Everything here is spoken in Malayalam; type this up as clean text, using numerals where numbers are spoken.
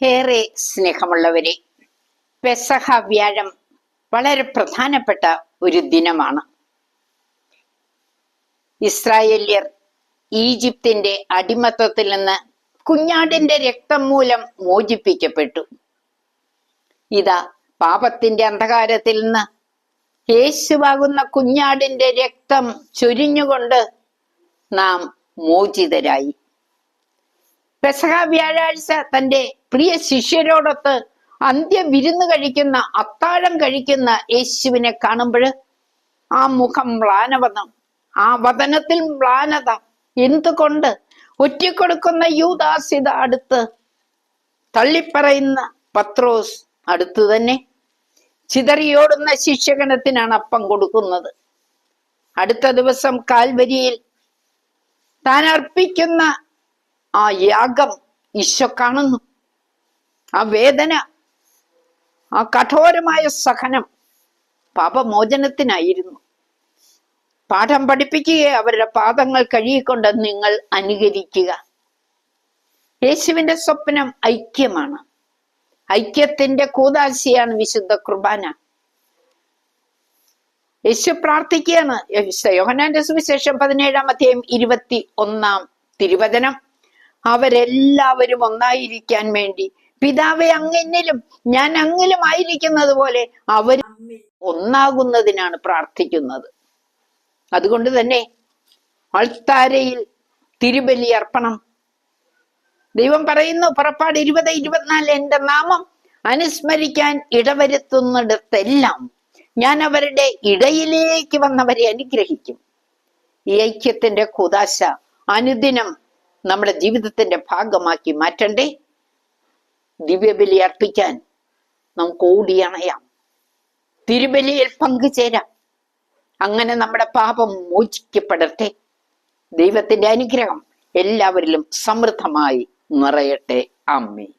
ഏറെ സ്നേഹമുള്ളവരെ, പെസഹ വ്യാഴം വളരെ പ്രധാനപ്പെട്ട ഒരു ദിനമാണ്. ഇസ്രായേല്യർ ഈജിപ്തിന്റെ അടിമത്തത്തിൽ നിന്ന് കുഞ്ഞാടിന്റെ രക്തം മൂലം മോചിപ്പിക്കപ്പെട്ടു. ഇതാ പാപത്തിന്റെ അന്ധകാരത്തിൽ നിന്ന് യേശുവാകുന്ന കുഞ്ഞാടിന്റെ രക്തം ചൊരിഞ്ഞുകൊണ്ട് നാം മോചിതരായി. പെസഹ വ്യാഴാഴ്ച തന്റെ പ്രിയ ശിഷ്യരോടൊത്ത് അന്ത്യവിരുന്ന് കഴിക്കുന്ന, അത്താഴം കഴിക്കുന്ന യേശുവിനെ കാണുമ്പോൾ ആ മുഖം മ്ലാനവതം, ആ വദനത്തിൽ മ്ലാനത. എന്തുകൊണ്ട്? ഒറ്റിക്കൊടുക്കുന്ന യൂദാസിത അടുത്ത്, തള്ളിപ്പറയുന്ന പത്രോസ് അടുത്ത് തന്നെ. ചിതറിയോടുന്ന ശിഷ്യഗണത്തിനാണ് അപ്പം കൊടുക്കുന്നത്. അടുത്ത ദിവസം കാൽവരിയിൽ താൻ അർപ്പിക്കുന്ന ആ യാഗം ഈശോ കാണുന്നു. ആ വേദന, ആ കഠോരമായ സഹനം പാപമോചനത്തിനായിരുന്നു. പാഠം പഠിപ്പിക്കുകയെ അവരുടെ പാദങ്ങൾ കഴുകിക്കൊണ്ട് നിങ്ങൾ അനുകരിക്കുക. യേശുവിന്റെ സ്വപ്നം ഐക്യമാണ്. ഐക്യത്തിന്റെ കൂദാശയാണ് വിശുദ്ധ കുർബാന. യേശു പ്രാർത്ഥിക്കുകയാണ്. യോഹന്നാന്റെ സുവിശേഷം 17-ാം അധ്യായം 21-ാം തിരുവചനം, അവരെല്ലാവരും ഒന്നായിരിക്കാൻ വേണ്ടി പിതാവെ അങ്ങെന്നിലും ഞാൻ അങ്ങിലും ആയിരിക്കുന്നത് പോലെ അവർ ഒന്നാകുന്നതിനാണ് പ്രാർത്ഥിക്കുന്നത്. അതുകൊണ്ട് തന്നെ അൾത്താരയിൽ തിരുബലി അർപ്പണം. ദൈവം പറയുന്നു, പുറപ്പാട് 20:24, എന്റെ നാമം അനുസ്മരിക്കാൻ ഇടവരുത്തുന്നിടത്തെല്ലാം ഞാൻ അവരുടെ ഇടയിലേക്ക് വന്നവരെ അനുഗ്രഹിക്കും. ഈ ഐക്യത്തിന്റെ കൂദാശ അനുദിനം നമ്മുടെ ജീവിതത്തിന്റെ ഭാഗമാക്കി മാറ്റണ്ടേ? ദിവ്യബലി അർപ്പിക്കാൻ നമുക്ക് ഓടിയണയാം, തിരുബലിയിൽ പങ്കുചേരാം. അങ്ങനെ നമ്മുടെ പാപം മോചിക്കപ്പെടട്ടെ. ദൈവത്തിന്റെ അനുഗ്രഹം എല്ലാവരിലും സമൃദ്ധമായി നിറയട്ടെ. ആമേൻ.